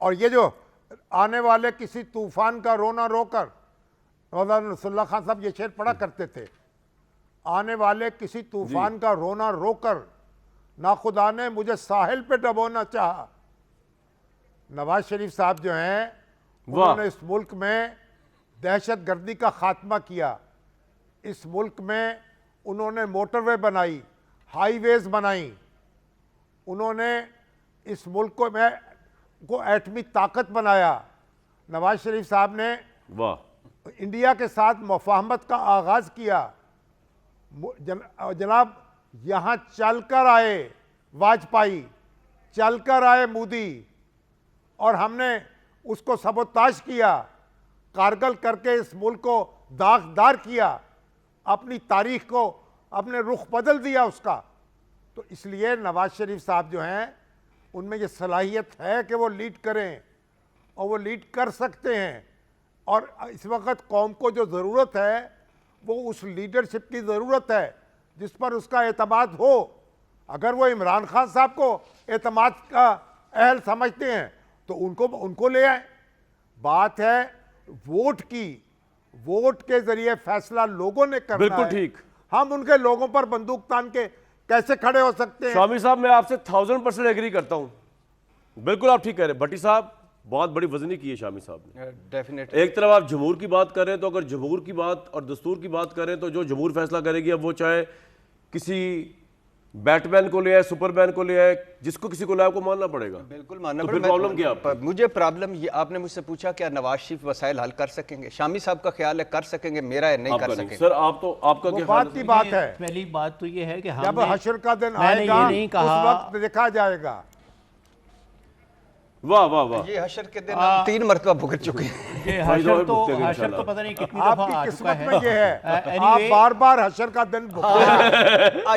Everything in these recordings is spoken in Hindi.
और ये जो आने वाले किसी तूफान का रोना रोकर, मौलाना नसरुल्लाह खान साहब ये शेर पढ़ा करते थे, आने वाले किसी तूफान का रोना रोकर ना खुदा ने मुझे साहिल पे डबोना चाहा। नवाज शरीफ साहब जो हैं उन्होंने इस मुल्क में दहशतगर्दी का खात्मा किया, इस मुल्क में उन्होंने मोटरवे बनाई, हाईवेज बनाई, उन्होंने इस मुल्क को एटमी ताकत बनाया। नवाज शरीफ साहब ने इंडिया के साथ मुफाहमत का आगाज किया। जनाब यहाँ चलकर आए वाजपेयी, चलकर आए मोदी, और हमने उसको सबोताश किया, कारगिल करके इस मुल्क को दागदार किया, अपनी तारीख को, अपने रुख बदल दिया उसका। तो इसलिए नवाज शरीफ साहब जो हैं उनमें ये सलाहियत है कि वो लीड करें, और वो लीड कर सकते हैं। और इस वक्त कौम को जो ज़रूरत है वो उस लीडरशिप की ज़रूरत है जिस पर उसका एतमाद हो। अगर वो इमरान खान साहब को एतमाद का अहल समझते हैं तो उनको ले आए। बात है वोट की, वोट के जरिए फैसला लोगों ने करना है। बिल्कुल ठीक। हम उनके लोगों पर बंदूक तान के कैसे खड़े हो सकते हैं? स्वामी साहब मैं आपसे 1000% एग्री करता हूं, बिल्कुल आप ठीक कह रहे हैं। भट्टी साहब बहुत बड़ी वजनी की है शामी साहब ने। डेफिनेटली एक तरफ आप जमहूर की बात कर रहे हैं, तो अगर जमहूर की बात और दस्तूर की बात करें तो जो जमहूर फैसला करेगी, अब वो चाहे किसी बैटमैन को ले आए, सुपरमैन को ले आए, जिसको किसी को लाए को मानना पड़ेगा। बिल्कुल मानना तो पड़ेगा। प्रॉब्लम क्या है? मुझे प्रॉब्लम ये, आपने मुझसे पूछा क्या नवाज शरीफ वसाइल हल कर सकेंगे? शामी साहब का ख्याल है कर सकेंगे, मेरा है नहीं कर सकेंगे। सर आप तो आपका क्या बात की बात है। पहली बात तो ये है कि जब हशर का दिन आएगा उस वक्त देखा जाएगा। वाह वाह वाह, ये हशर के दिन हम 3 मरतबा भुगत चुके हैं। ये हशर तो पता नहीं कितनी दफा आपकी आ किस्मत चुका में ये है, आप बार बार हशर का दिन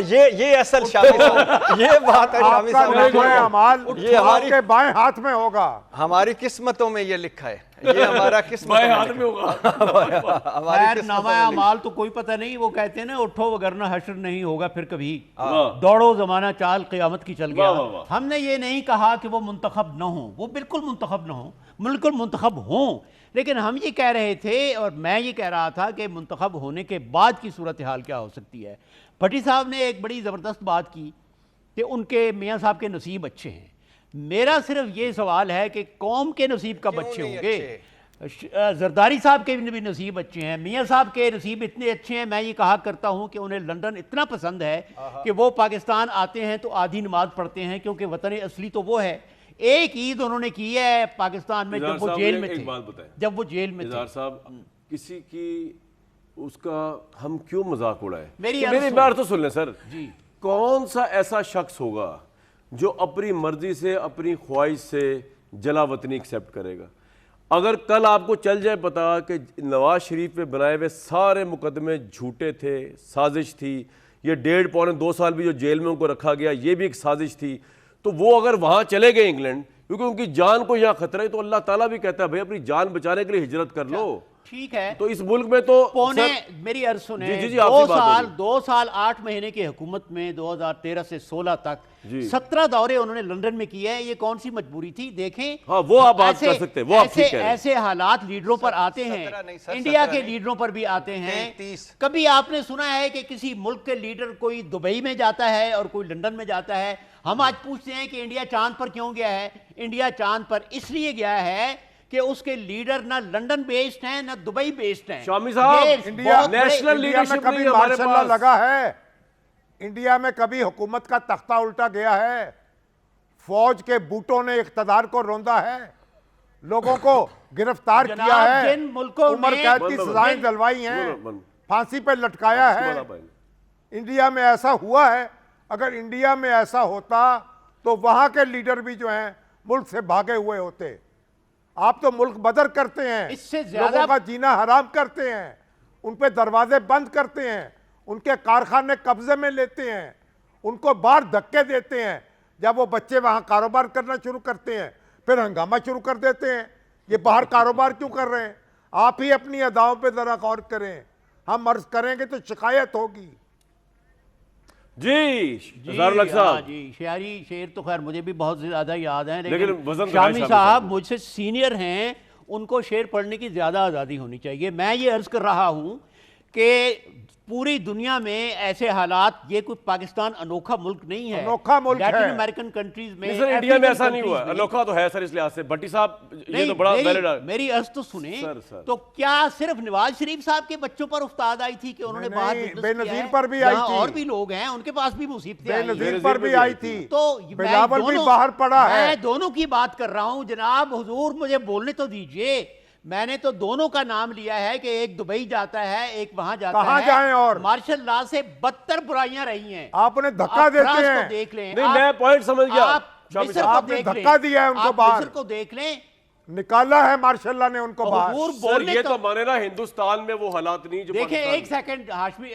ये असल शामी साहब, ये बात है शामी साहब, अमाल ये हमारी के बाएं हाथ में होगा, हमारी किस्मतों में ये लिखा है, ये हमारा किस्मत बाएं हाथ में होगा। हमारी नामा अमाल तो कोई पता नहीं। वो कहते हैं ना, उठो वगरना हशर नहीं होगा फिर कभी, वाह। दौड़ो जमाना चाल क़यामत की चल गया। वाह, वाह, वाह। हमने ये नहीं कहा कि वो मुंतखब न हो, वो बिल्कुल मुंतखब न हो, बिल्कुल मुंतखब हों, लेकिन हम ये कह रहे थे और मैं ये कह रहा था कि मुंतखब होने के बाद की सूरत हाल क्या हो सकती है। भट्टी साहब ने एक बड़ी ज़बरदस्त बात की कि उनके मियाँ साहब के नसीब अच्छे हैं। मेरा सिर्फ ये सवाल है कि कौम के नसीब कब अच्छे होंगे? जरदारी साहब के भी नसीब अच्छे हैं, मियाँ साहब के नसीब इतने अच्छे हैं, मैं ये कहा करता हूँ कि उन्हें लंदन इतना पसंद है कि वो पाकिस्तान आते हैं तो आधी नमाज पढ़ते हैं, क्योंकि वतन असली तो वो है। एक ईद उन्होंने की है पाकिस्तान में जब वो जेल में थे, जब वो जेल में थे। साहब किसी की उसका हम क्यों मजाक उड़ाए? मेरी बात तो सुन लें सर जी। कौन सा ऐसा शख्स होगा जो अपनी मर्जी से, अपनी ख्वाहिश से जला वतनी एक्सेप्ट करेगा? अगर कल आपको चल जाए पता कि नवाज शरीफ पे बनाए हुए सारे मुकदमे झूठे थे, साजिश थी, ये 1.5-2 साल भी जो जेल में उनको रखा गया ये भी एक साजिश थी, तो वो अगर वहां चले गए इंग्लैंड, क्योंकि उनकी जान को यहाँ खतरा है, तो अल्लाह ताला भी कहता है भाई अपनी जान बचाने के लिए हिजरत कर लो। ठीक है, तो इस मुल्क में तो पौने मेरी अर्ज सुने, जी, 2 साल 8 महीने की हुकूमत में 2013 से 16 तक 17 दौरे उन्होंने लंदन में किए हैं। ये कौन सी मजबूरी थी? देखें, हाँ, वो आप बात कर सकते हैं, वो आप ठीक कह रहे हैं। ऐसे हालात लीडरों पर आते हैं, इंडिया के लीडरों पर भी आते हैं। कभी आपने सुना है कि किसी मुल्क के लीडर कोई दुबई में जाता है और कोई लंदन में जाता है? हम आज पूछते हैं कि इंडिया चांद पर क्यों गया है? इंडिया चांद पर इसलिए गया है कि उसके लीडर ना लंदन बेस्ड हैं ना दुबई बेस्ड हैं। शामी साहब, इंडिया नेशनल लीडरशिप कभी मार्शल लगा है? इंडिया में कभी हुकूमत का तख्ता उल्टा गया है? फौज के बूटों ने इख्तदार को रौंदा है, लोगों को गिरफ्तार किया है, जिन मुल्कों उम्र कैद की सजाएं दिलवाई हैं, फांसी पे लटकाया है। इंडिया में ऐसा हुआ है? अगर इंडिया में ऐसा होता तो वहां के लीडर भी जो हैं मुल्क से भागे हुए होते। आप तो मुल्क बदर करते हैं, इससे ज्यादा लोगों का जीना हराम करते हैं, उन पे दरवाजे बंद करते हैं, उनके कारखाने कब्जे में लेते हैं, उनको बाहर धक्के देते हैं। जब वो बच्चे वहां कारोबार करना शुरू करते हैं फिर हंगामा शुरू कर देते हैं। ये बाहर कारोबार क्यों कर रहे हैं? आप ही अपनी अदाओं पे जरा गौर करें। हम अर्ज करेंगे तो शिकायत होगी। जी जी, ज़ारुल हक हाँ साहब। जी, शायरी शेर तो खैर मुझे भी बहुत ज्यादा याद है, लेकिन लेकिन वज़न तो है शामी शामी साहब साहब। मुझसे सीनियर हैं, उनको शेर पढ़ने की ज्यादा आज़ादी होनी चाहिए। मैं ये अर्ज कर रहा हूँ कि पूरी दुनिया में ऐसे हालात, ये कोई पाकिस्तान अनोखा मुल्क नहीं है, अनोखा मुल्क लैटिन है। अमेरिकन कंट्रीज में, नहीं सर, इंडिया में अफ्रीकन ऐसा नहीं हुआ, कंट्रीज में। अनोखा तो है सर इस लिहाज से। भट्टी साहब ये नहीं, तो बड़ा वैलिड मेरी अर्ज तो सुने। सर। तो क्या सिर्फ नवाज शरीफ साहब के बच्चों पर उस्ताद आई थी कि उन्होंने नहीं, बाहर नहीं, बिजनेस किया बेनज़ीर है? पर भी आई यहाँ थी। और भी लोग हैं, उनके पास भी मुसीबतें आई हैं। बेनज़ीर पर भी आई थी, तो बिलावल भी बाहर पड़ा है। मैं दोनों की बात कर रहा हूं जनाब, हुजूर मुझे बोलने तो दीजिए। मैंने तो दोनों का नाम लिया है कि एक दुबई जाता है, एक वहां जाता कहां है। जाएं और? मार्शल लॉ से बदतर बुराइयां रही हैं। आपने धक्का आप देते फ्रांस हैं। को देख लें। नहीं, मैं पॉइंट समझ गया। आप शामी मिस्र साहब, को आपने देख लें। धक्का दिया है उनको आप बाहर। मिस्र को देख लें। निकाला है मार्शल ने उनको और बाहर। हुजूर सर बोलने ये तो तो माने ना, हिंदुस्तान में वो हालात नहीं जो देखिए, पाकिस्तान एक में। सेकंड हाशमी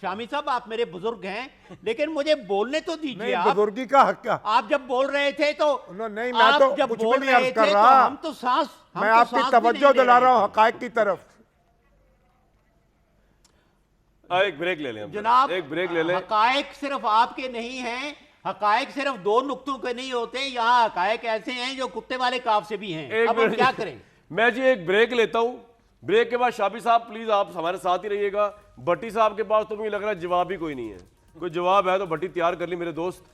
शामी साहब, आप मेरे बुजुर्ग हैं, लेकिन मुझे बोलने तो नहीं, दीजिए। आप बुजुर्गी का हक। आप जब बोल रहे थे तो नहीं, मैं आप तो जब कुछ भी बोल नहीं रहे अर्ज कर थे तो रहा। हम तो सांस मैं आपकी तवज्जो दिला रहा हूं हकायक की तरफ। एक ब्रेक ले लें हम, जनाब, एक ब्रेक ले लें। हकायक सिर्फ आपके नहीं हैं, हकायक सिर्फ दो नुक्तों के नहीं होते, यहाँ हकायक ऐसे हैं जो कुत्ते वाले काफ से भी हैं। एक अब हम मिनट। क्या करें? मैं जी एक ब्रेक लेता हूं, ब्रेक के बाद शाबी साहब प्लीज आप हमारे साथ ही रहिएगा। भट्टी साहब के पास तो मुझे लग रहा है जवाब ही कोई नहीं है। कोई जवाब है तो भट्टी तैयार कर ली मेरे दोस्त।